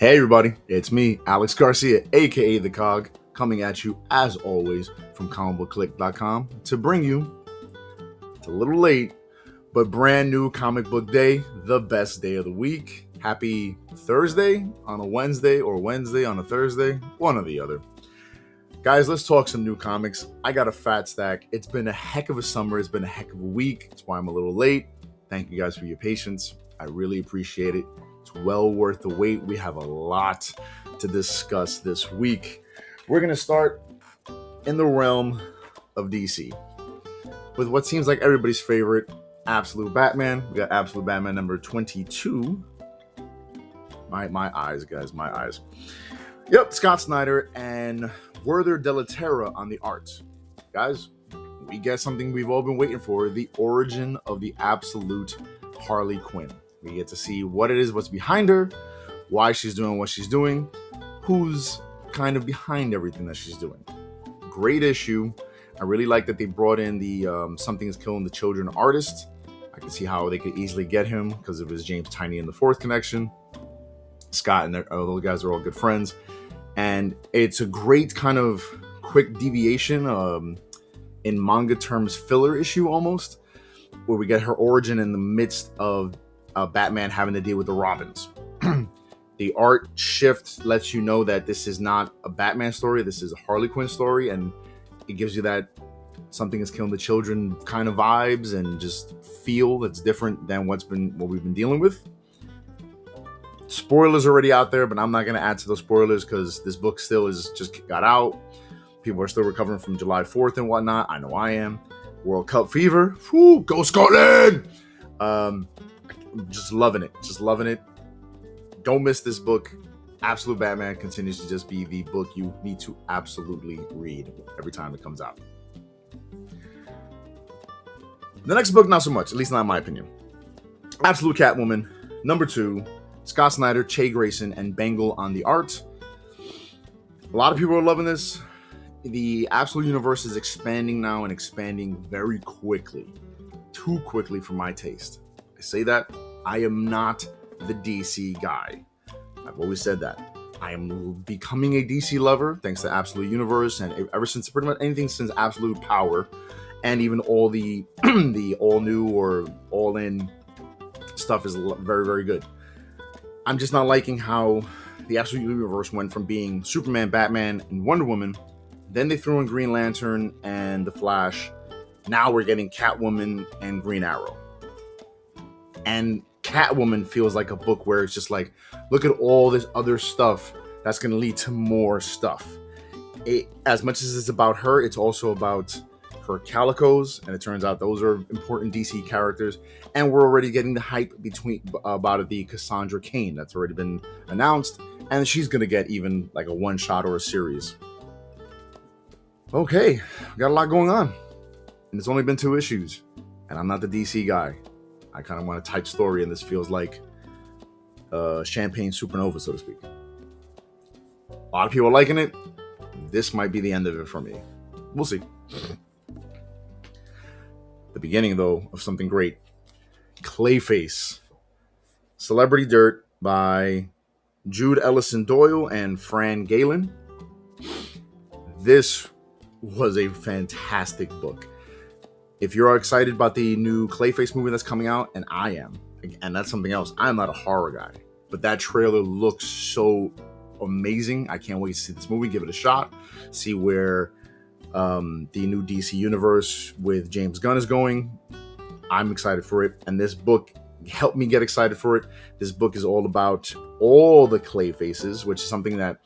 Hey everybody, it's me, Alex Garcia, aka the COG, coming at you as always from comicbookclique.com to bring you, it's a little late, but brand new comic book day, the best day of the week. Happy Thursday on a Wednesday or Wednesday on a Thursday, one or the other. Guys, let's talk some new comics. I got a fat stack. It's been a heck of a summer. It's been a heck of a week. That's why I'm a little late. Thank you guys for your patience. I really appreciate it. It's well worth the wait. We have a lot to discuss this week. We're going to start in the realm of DC with what seems like everybody's favorite, Absolute Batman. We got Absolute Batman number 22. My eyes, guys, my eyes. Yep, Scott Snyder and Werther Delaterra on the art. Guys, we get something we've all been waiting for, the origin of the Absolute Harley Quinn. We get to see what it is, what's behind her, why she's doing what she's doing, who's kind of behind everything that she's doing. Great issue. I really like that they brought in the Something is Killing the Children artist. I can see how they could easily get him because of his James Tiny in the Fourth connection. Scott and those guys are all good friends. And it's a great kind of quick deviation, in manga terms, filler issue almost, where we get her origin in the midst of Batman having to deal with the Robins. The art shift lets you know that this is not a Batman story, this is a Harley Quinn story, and it gives you that Something is Killing the Children kind of vibes and just feel that's different than what we've been dealing with. Spoilers already out there, but I'm not going to add to those spoilers because this book still is just got out. People are still recovering from July 4th and whatnot. I know I am. World Cup fever. Woo, go Scotland! Just loving it. Just loving it. Don't miss this book. Absolute Batman continues to just be the book you need to absolutely read every time it comes out. The next book, not so much, at least not in my opinion. Absolute Catwoman, number 2. Scott Snyder, Che Grayson, and Bengal on the art. A lot of people are loving this. The Absolute Universe is expanding now and expanding very quickly. Too quickly for my taste. I say that. I am not the DC guy. I've always said that. I am becoming a DC lover thanks to Absolute Universe, and ever since pretty much anything since Absolute Power, and even all the the all new or all in stuff is very, very good. I'm just not liking how the Absolute Universe went from being Superman, Batman, and Wonder Woman. Then they threw in Green Lantern and The Flash. Now we're getting Catwoman and Green Arrow. And Catwoman feels like a book where it's just like, look at all this other stuff that's going to lead to more stuff. As much as it's about her, it's also about her Calicos, and it turns out those are important DC characters. And we're already getting the hype about the Cassandra Cain that's already been announced, and she's going to get even like a one-shot or a series. Okay, we got a lot going on, and it's only been 2 issues, and I'm not the DC guy. I kind of want a tight story, and this feels like Champagne Supernova, so to speak. A lot of people are liking it. This might be the end of it for me. We'll see. The beginning, though, of something great. Clayface. Celebrity Dirt by Jude Ellison Doyle and Fran Galen. This was a fantastic book. If you're excited about the new Clayface movie that's coming out, and I am, and that's something else, I'm not a horror guy, but that trailer looks so amazing. I can't wait to see this movie, give it a shot, see where the new DC universe with James Gunn is going. I'm excited for it, and this book helped me get excited for it. This book is all about all the Clayfaces, which is something that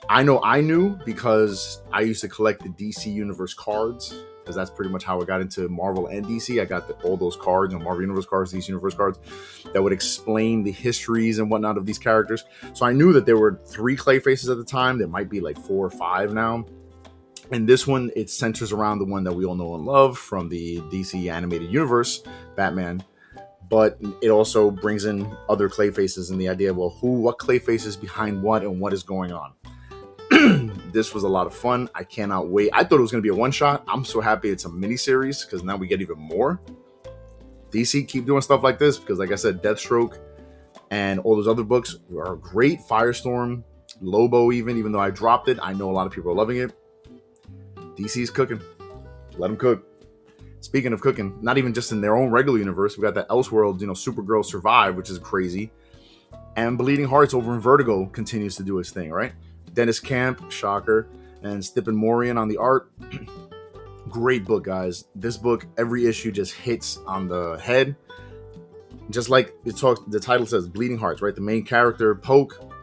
I know I knew because I used to collect the DC Universe cards, because that's pretty much how I got into Marvel and DC. I got all those cards, Marvel Universe cards, DC Universe cards, that would explain the histories and whatnot of these characters. So I knew that there were 3 Clayfaces at the time. There might be like 4 or 5 now. And this one, it centers around the one that we all know and love from the DC animated universe, Batman. But it also brings in other Clayfaces and the idea of, well, what Clayface is behind what and what is going on. This was a lot of fun. I cannot wait. I thought it was going to be a one-shot. I'm so happy it's a miniseries because now we get even more. DC, keep doing stuff like this because, like I said, Deathstroke And all those other books are great. Firestorm, Lobo, even though I dropped it, I know a lot of people are loving it. DC's cooking. Let them cook. Speaking of cooking, not even just in their own regular universe, we got that Elseworlds, Supergirl Survive, which is crazy. And Bleeding Hearts over in Vertigo continues to do its thing, right? Dennis Camp, shocker, and Stephen Morian on the art. Great book, guys. This book, every issue just hits on the head. Just like the title says, Bleeding Hearts, right? The main character, Poke,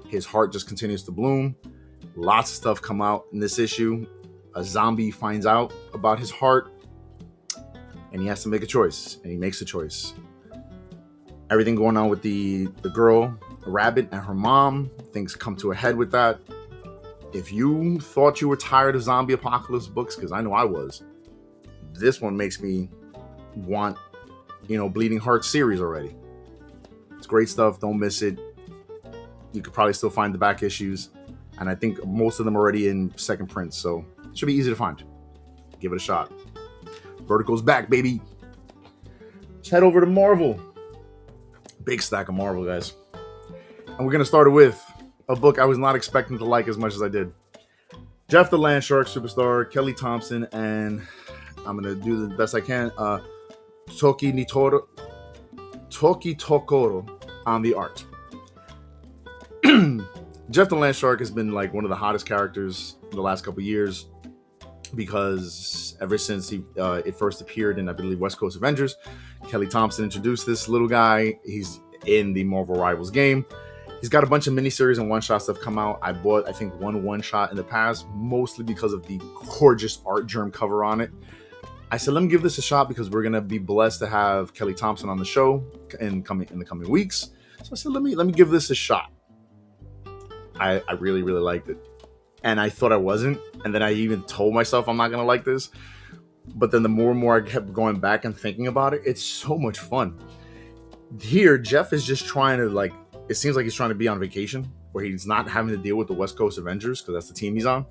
his heart just continues to bloom. Lots of stuff come out in this issue. A zombie finds out about his heart, and he has to make a choice, and he makes a choice. Everything going on with the girl, the rabbit, and her mom, things come to a head with that. If you thought you were tired of zombie apocalypse books, because I know I was, this one makes me want, Bleeding Hearts series already. It's great stuff. Don't miss it. You could probably still find the back issues, and I think most of them are already in second print, so it should be easy to find. Give it a shot. Vertigo's back, baby. Let's head over to Marvel. Big stack of Marvel, guys. And we're going to start it with a book I was not expecting to like as much as I did. Jeff the Landshark Superstar, Kelly Thompson, and I'm going to do the best I can. Toki Tokoro on the art. Jeff the Landshark has been like one of the hottest characters in the last couple of years because ever since it first appeared in, I believe, West Coast Avengers, Kelly Thompson introduced this little guy. He's in the Marvel Rivals game. He's got a bunch of miniseries and one-shot stuff come out. I bought, I think, one-shot in the past, mostly because of the gorgeous art germ cover on it. I said, let me give this a shot because we're going to be blessed to have Kelly Thompson on the show in the coming weeks. So I said, let me give this a shot. I really, really liked it. And I thought I wasn't. And then I even told myself I'm not going to like this. But then the more and more I kept going back and thinking about it, it's so much fun. Here, Jeff is just trying to, it seems like he's trying to be on vacation, where he's not having to deal with the West Coast Avengers, because that's the team he's on.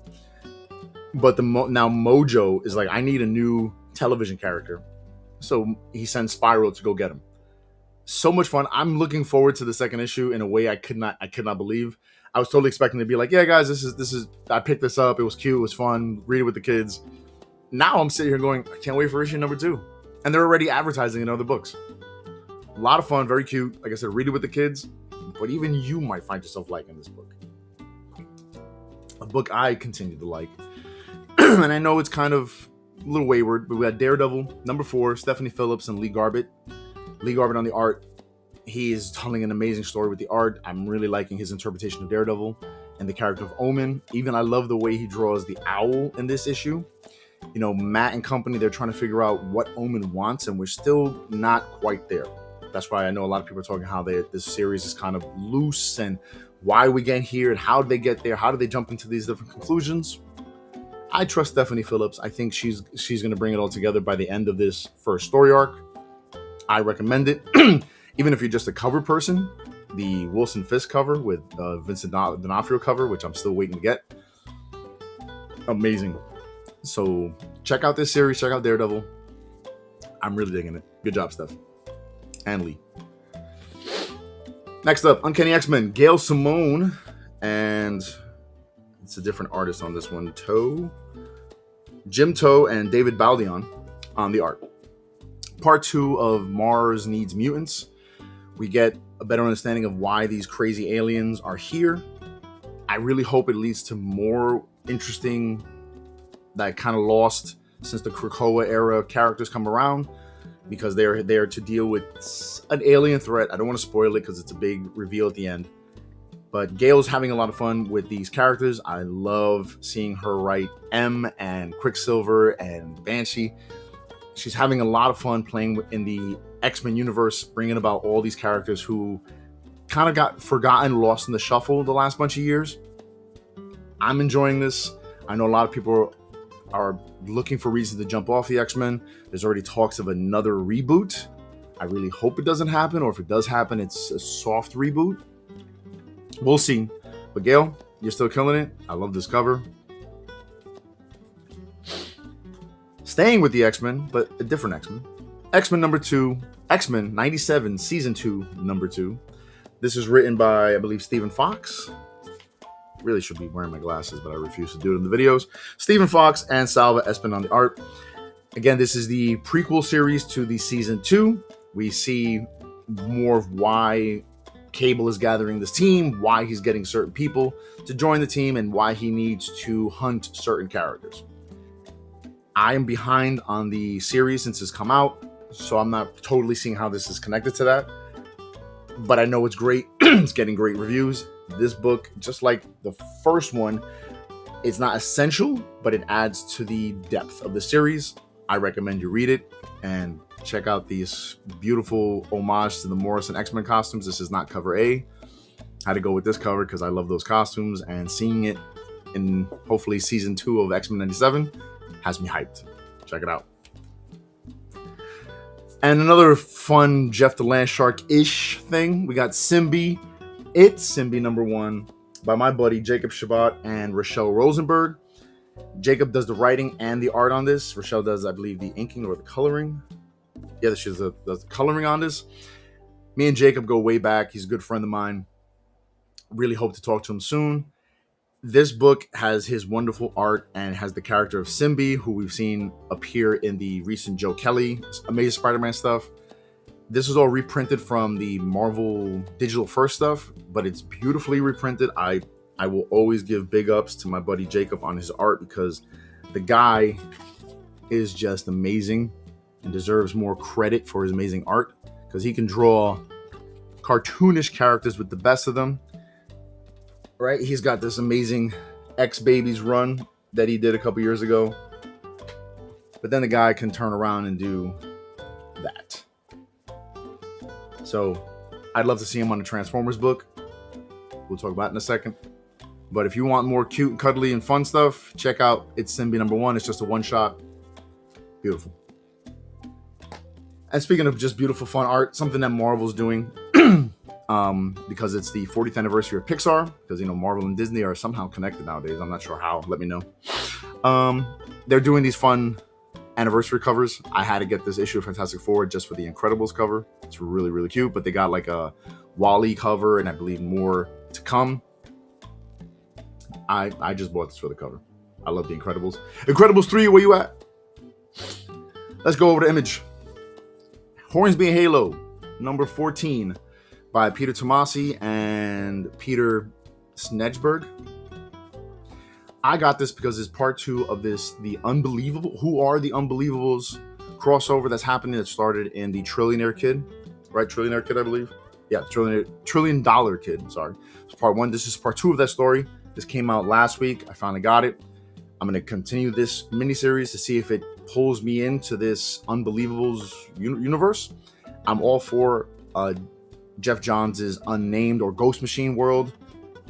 But now Mojo is like, I need a new television character. So he sends Spiral to go get him. So much fun. I'm looking forward to the second issue in a way I could not believe. I was totally expecting to be like, yeah, guys, this is I picked this up. It was cute. It was fun. Read it with the kids. Now I'm sitting here going, I can't wait for issue number 2. And they're already advertising in other books. A lot of fun. Very cute. Like I said, read it with the kids. But even you might find yourself liking this book. A book I continue to like. And I know it's kind of a little wayward, but we got Daredevil, number 4, Stephanie Phillips and Lee Garbett. Lee Garbett on the art. He is telling an amazing story with the art. I'm really liking his interpretation of Daredevil and the character of Omen. Even I love the way he draws the owl in this issue. Matt and company, they're trying to figure out what Omen wants, and we're still not quite there. That's why I know a lot of people are talking how this series is kind of loose and why we get here and how did they get there? How do they jump into these different conclusions? I trust Stephanie Phillips. I think she's going to bring it all together by the end of this first story arc. I recommend it. Even if you're just a cover person, the Wilson Fisk cover with Vincent D'Onofrio cover, which I'm still waiting to get. Amazing. So check out this series. Check out Daredevil. I'm really digging it. Good job, Steph. And Lee. Next up, Uncanny X-Men, Gail Simone, and it's a different artist on this one. Jim Toe and David Baldion on the art. Part 2 of Mars Needs Mutants. We get a better understanding of why these crazy aliens are here. I really hope it leads to more interesting, that kind of lost since the Krakoa era characters come around, because they're there to deal with an alien threat. I don't want to spoil it because it's a big reveal at the end. But Gail's having a lot of fun with these characters. I love seeing her write M and Quicksilver and Banshee. She's having a lot of fun playing in the X-Men universe, bringing about all these characters who kind of got forgotten, lost in the shuffle the last bunch of years. I'm enjoying this. I know a lot of people are looking for reasons to jump off the X-Men. There's already talks of another reboot. I really hope it doesn't happen, or if it does happen, it's a soft reboot. We'll see. But Gail, you're still killing it. I love this cover. Staying with the X-Men, but a different X-Men. X-Men number 2, X-Men 97 season 2 number 2. This is written by, I believe, Stephen Fox. Really should be wearing my glasses, but I refuse to do it in the videos. Stephen Fox and Salva Espin on the art. Again, this is the prequel series to the season 2. We see more of why Cable is gathering this team, why he's getting certain people to join the team, and why he needs to hunt certain characters. I am behind on the series since it's come out, so I'm not totally seeing how this is connected to that. But I know it's great. It's getting great reviews. This book, just like the first one, it's not essential, but it adds to the depth of the series. I recommend you read it and check out these beautiful homage to the Morrison X-Men costumes. This is not cover A. I had to go with this cover because I love those costumes, and seeing it in hopefully season 2 of X-Men 97 has me hyped. Check it out. And another fun Jeff the Landshark-ish thing. We got Symbie. It's Symbie #1 by my buddy Jacob Shabbat and Rochelle Rosenberg. Jacob does the writing and the art on this. Rochelle does, I believe, the inking or the coloring. Yeah, she does the coloring on this. Me and Jacob go way back. He's a good friend of mine. Really hope to talk to him soon. This book has his wonderful art and has the character of Symbie, who we've seen appear in the recent Joe Kelly Amazing Spider-Man stuff. This is all reprinted from the Marvel Digital First stuff, but it's beautifully reprinted. I will always give big ups to my buddy Jacob on his art because the guy is just amazing and deserves more credit for his amazing art because he can draw cartoonish characters with the best of them. Right? He's got this amazing X-Babies run that he did a couple years ago. But then the guy can turn around and do that. So I'd love to see him on a Transformers book. We'll talk about it in a second. But if you want more cute and cuddly and fun stuff, check out It's Symbie #1. It's just a one-shot. Beautiful. And speaking of just beautiful, fun art, something that Marvel's doing, because it's the 40th anniversary of Pixar, because, Marvel and Disney are somehow connected nowadays. I'm not sure how. Let me know. They're doing these fun anniversary covers. I had to get this issue of Fantastic Four just for the Incredibles cover. It's really, really cute, but they got like a Wall-E cover and I believe more to come. I just bought this for the cover. I love the Incredibles. Incredibles 3, where you at? Let's go over to Image. Hornsby and Halo, #14 by Peter Tomasi and Peter Snedberg. I got this because it's part 2 of this, the Unbelievable, Who Are the Unbelievables crossover that's happening that started in the Trillionaire Kid, right? Trillionaire Kid, I believe. Yeah, Trillion Dollar Kid, sorry. It's part 1. This is part 2 of that story. This came out last week. I finally got it. I'm going to continue this miniseries to see if it pulls me into this Unbelievables universe. I'm all for Jeff Johns' Unnamed or Ghost Machine world.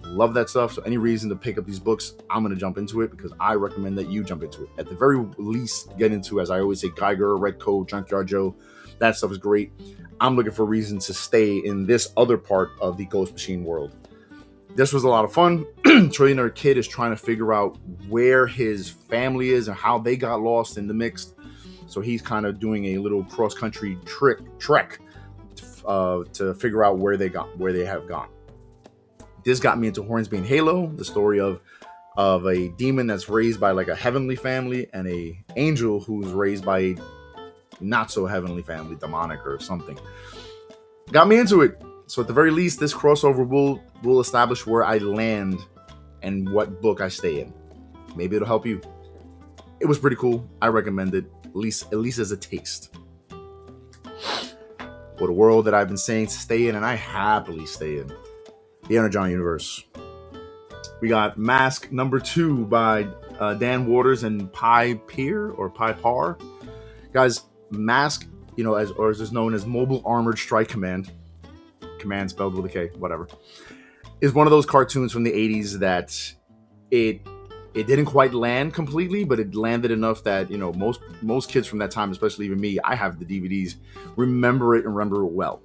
Love that stuff. So any reason to pick up these books, I'm going to jump into it because I recommend that you jump into it. At the very least, get into, as I always say, Geiger, Red Coat, Junkyard Joe. That stuff is great. I'm looking for reasons to stay in this other part of the Ghost Machine world. This was a lot of fun. Trillionaire Kid is trying to figure out where his family is and how they got lost in the mix. So he's kind of doing a little cross-country trek to figure out where they have gone. This got me into Hornsby and Halo, the story of a demon that's raised by like a heavenly family and a angel who's raised by a not so heavenly family, demonic or something. Got me into it. So at the very least, this crossover will establish where I land and what book I stay in. Maybe it'll help you. It was pretty cool. I recommend it, at least as a taste. What a world that I've been saying to stay in, and I happily stay in. The Energon Universe. We got M.A.S.K. #2 by Dan Waters and Pi Par. Guys, M.A.S.K., as is known as Mobile Armored Strike Command spelled with a K, whatever, is one of those cartoons from the 80s that it didn't quite land completely, but it landed enough that, most kids from that time, especially even me, I have the DVDs, remember it well.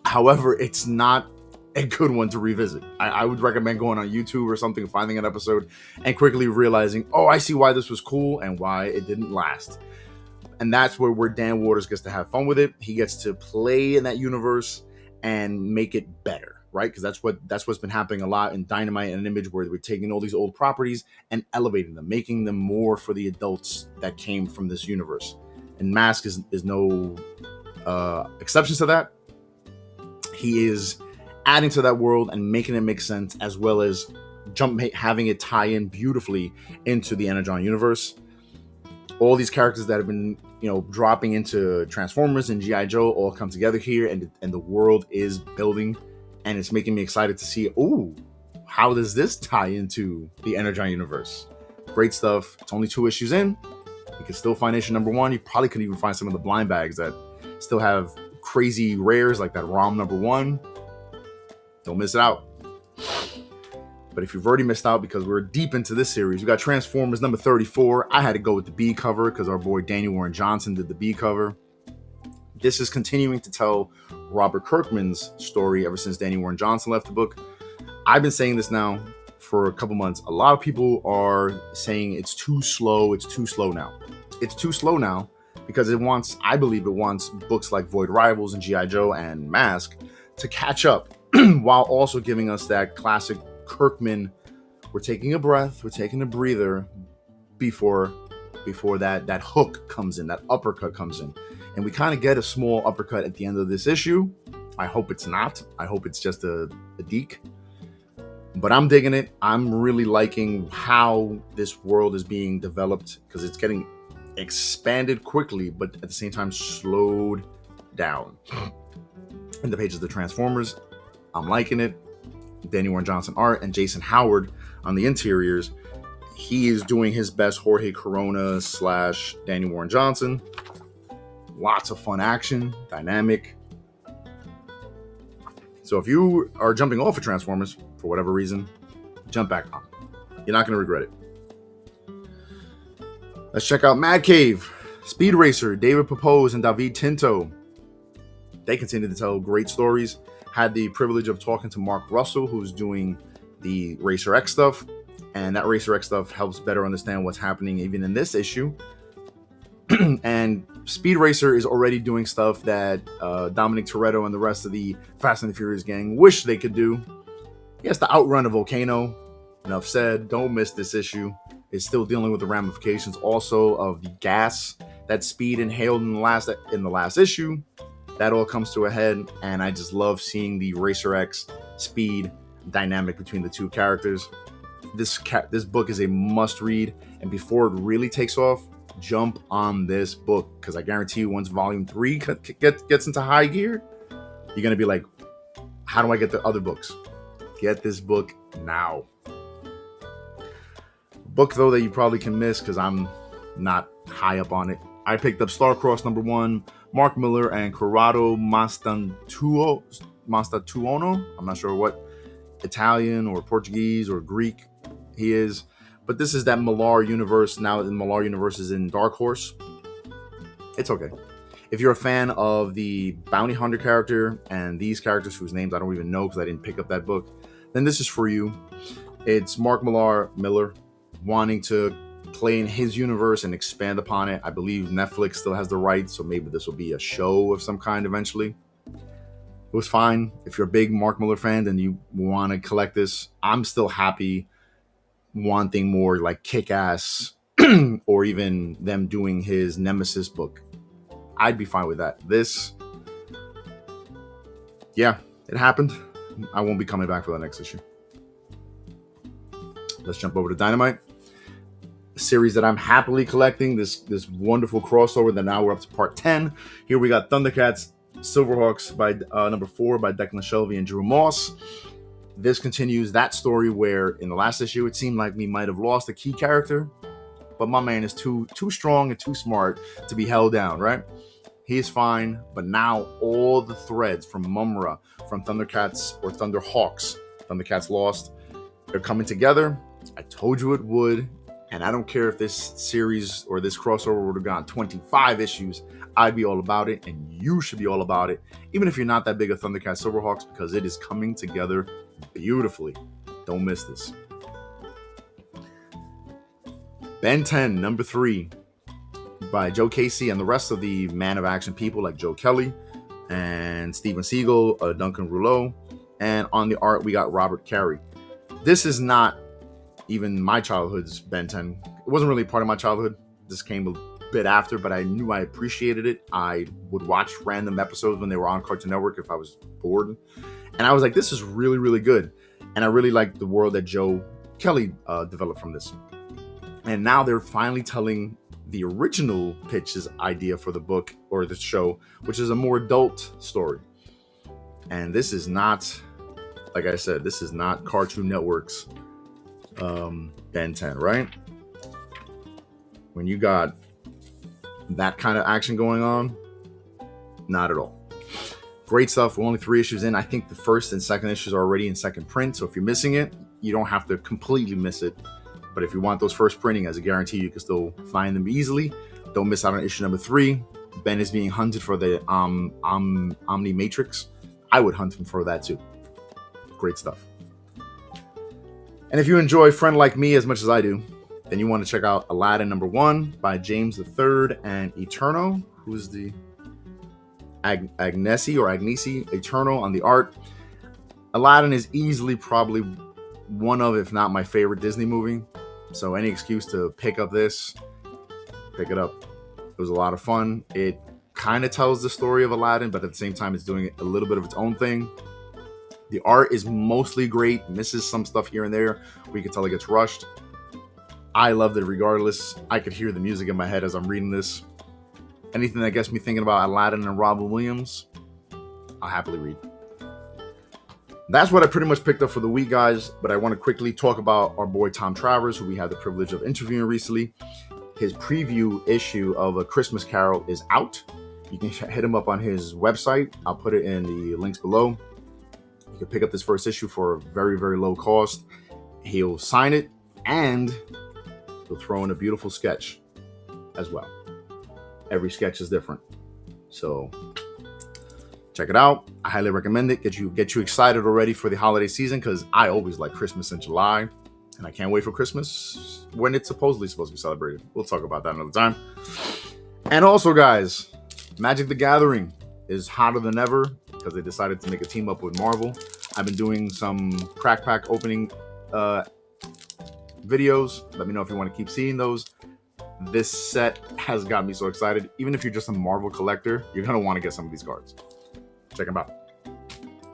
However, it's not a good one to revisit. I would recommend going on YouTube or something, finding an episode, and quickly realizing, I see why this was cool and why it didn't last. And that's where Dan Waters gets to have fun with it. He gets to play in that universe and make it better, right? Because that's what's been happening a lot in Dynamite and Image, where we're taking all these old properties and elevating them, making them more for the adults that came from this universe. And M.A.S.K is no exceptions to that. He is adding to that world and making it make sense, as well as having it tie in beautifully into the Energon universe. All these characters that have been, dropping into Transformers and G.I. Joe all come together here, and the world is building, and it's making me excited to see, how does this tie into the Energon universe? Great stuff. It's only 2 issues in. You can still find issue number 1. You probably could even find some of the blind bags that still have crazy rares, like that ROM number 1. Don't miss it out. But if you've already missed out, because we're deep into this series, we got Transformers number 34. I had to go with the B cover because our boy Daniel Warren Johnson did the B cover. This is continuing to tell Robert Kirkman's story ever since Daniel Warren Johnson left the book. I've been saying this now for a couple months. A lot of people are saying it's too slow. It's too slow now. It's too slow now because I believe it wants books like Void Rivals and G.I. Joe and M.A.S.K to catch up while also giving us that classic Kirkman, we're taking a breath, we're taking a breather before that hook comes in, that uppercut comes in. And we kind of get a small uppercut at the end of this issue. I hope it's not. I hope it's just a deke. But I'm digging it. I'm really liking how this world is being developed, because it's getting expanded quickly, but at the same time slowed down. In the pages of the Transformers, I'm liking it. Daniel Warren Johnson art and Jason Howard on the interiors. He is doing his best Jorge Corona / Daniel Warren Johnson. Lots of fun action, dynamic. So if you are jumping off of Transformers for whatever reason, jump back on. You're not going to regret it. Let's check out Mad Cave. Speed Racer, David Pepose and David Tinto. They continue to tell great stories. Had the privilege of talking to Mark Russell, who's doing the Racer X stuff, and that Racer X stuff helps better understand what's happening even in this issue. And Speed Racer is already doing stuff that Dominic Toretto and the rest of the Fast and the Furious gang wish they could do. He has to outrun a volcano. Enough said. Don't miss this issue. It's still dealing with the ramifications also of the gas that Speed inhaled in the last issue. That all comes to a head, and I just love seeing the Racer X Speed dynamic between the two characters. This book is a must-read, and before it really takes off, jump on this book, because I guarantee you, once Volume 3 gets into high gear, you're going to be like, how do I get the other books? Get this book now. Book, though, that you probably can miss, because I'm not high up on it. I picked up Starcross number 1, Mark Miller and Corrado Mastatuono. I'm not sure what Italian or Portuguese or Greek he is, but this is that Millar universe. Now the Millar universe is in Dark Horse. It's okay. If you're a fan of the Bounty Hunter character and these characters whose names I don't even know because I didn't pick up that book, then this is for you. It's Mark Miller wanting to play in his universe and expand upon it. I believe Netflix still has the rights, so maybe this will be a show of some kind eventually. It was fine. If you're a big Mark Miller fan and you want to collect this, I'm still happy wanting more like Kick-Ass or even them doing his Nemesis book. I'd be fine with that. This, yeah, it happened. I won't be coming back for the next issue. Let's jump over to Dynamite. Series that I'm happily collecting, this wonderful crossover that now we're up to part 10. Here we got Thundercats Silverhawks by number 4 by Declan Shelvey and Drew Moss. This continues that story where in the last issue it seemed like we might have lost a key character, but my man is too strong and too smart to be held down, right? He's fine, but now all the threads from Mumra, from Thundercats or Thunderhawks, Thundercats Lost, they're coming together. I told you it would. And I don't care if this series or this crossover would have gone 25 issues. I'd be all about it, and you should be all about it, even if you're not that big a Thundercats Silverhawks, because it is coming together beautifully. Don't miss this. Ben 10, number 3, by Joe Casey and the rest of the Man of Action people like Joe Kelly. and Steven Seagal, Duncan Rouleau. And on the art, we got Robert Carey. This is not even my childhood's Ben 10. It wasn't really part of my childhood. This came a bit after, but I knew I appreciated it. I would watch random episodes when they were on Cartoon Network if I was bored. And I was like, this is really, really good. And I really liked the world that Joe Kelly developed from this. And now they're finally telling the original pitch's idea for the book or the show, which is a more adult story. And this is not, like I said, this is not Cartoon Network's Ben 10, right? When you got that kind of action going on, not at all. Great stuff. We're only 3 issues in. I think the first and second issues are already in second print. So if you're missing it, you don't have to completely miss it. But if you want those first printing, as a guarantee, you can still find them easily. Don't miss out on issue number 3. Ben is being hunted for the Omni Matrix. I would hunt him for that too. Great stuff. And if you enjoy Friend Like Me as much as I do, then you want to check out Aladdin number 1 by James III and Eterno, who's the Agnesi Eterno on the art. Aladdin is easily probably one of, if not my favorite Disney movie. So any excuse to pick up this, pick it up. It was a lot of fun. It kind of tells the story of Aladdin, but at the same time, it's doing a little bit of its own thing. The art is mostly great, misses some stuff here and there where you can tell it gets rushed. I loved it regardless. I could hear the music in my head as I'm reading this. Anything that gets me thinking about Aladdin and Robin Williams, I'll happily read. That's what I pretty much picked up for the week, guys. But I want to quickly talk about our boy Tom Travers, who we had the privilege of interviewing recently. His preview issue of A Christmas Carol is out. You can hit him up on his website. I'll put it in the links below. You can pick up this first issue for a very, very low cost. He'll sign it and he'll throw in a beautiful sketch as well. Every sketch is different. So check it out. I highly recommend it. Get you excited already for the holiday season, because I always like Christmas in July, and I can't wait for Christmas when it's supposed to be celebrated. We'll talk about that another time. And also, guys, Magic the Gathering is hotter than ever because they decided to make a team up with Marvel. I've been doing some crack pack opening videos. Let me know if you want to keep seeing those. This set has got me so excited. Even if you're just a Marvel collector, you're going to want to get some of these cards. Check them out.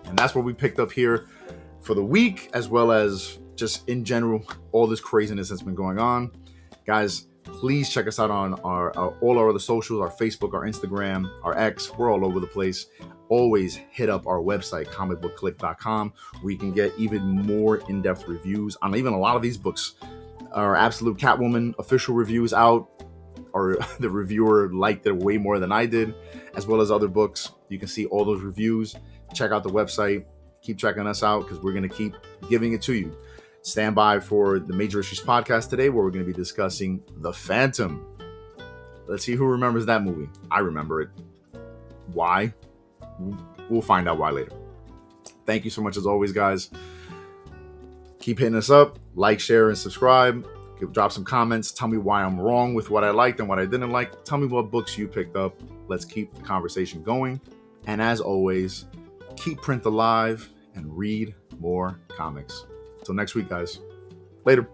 And that's what we picked up here for the week, as well as just in general, all this craziness that's been going on. Guys, please check us out on our all our other socials, our Facebook, our Instagram, our X. We're all over the place. Always hit up our website, comicbookclique.com, where you can get even more in-depth reviews on even a lot of these books. Our Absolute Catwoman official reviews out, or the reviewer liked it way more than I did, as well as other books. You can see all those reviews. Check out the website. Keep checking us out, because we're going to keep giving it to you. Stand by for the Major Issues podcast today, where we're going to be discussing The Phantom. Let's see who remembers that movie. I remember it. Why? We'll find out why later. Thank you so much as always, guys. Keep hitting us up. Like, share, and subscribe. Drop some comments. Tell me why I'm wrong with what I liked and what I didn't like. Tell me what books you picked up. Let's keep the conversation going. And as always, keep print alive and read more comics. Until next week, guys. Later.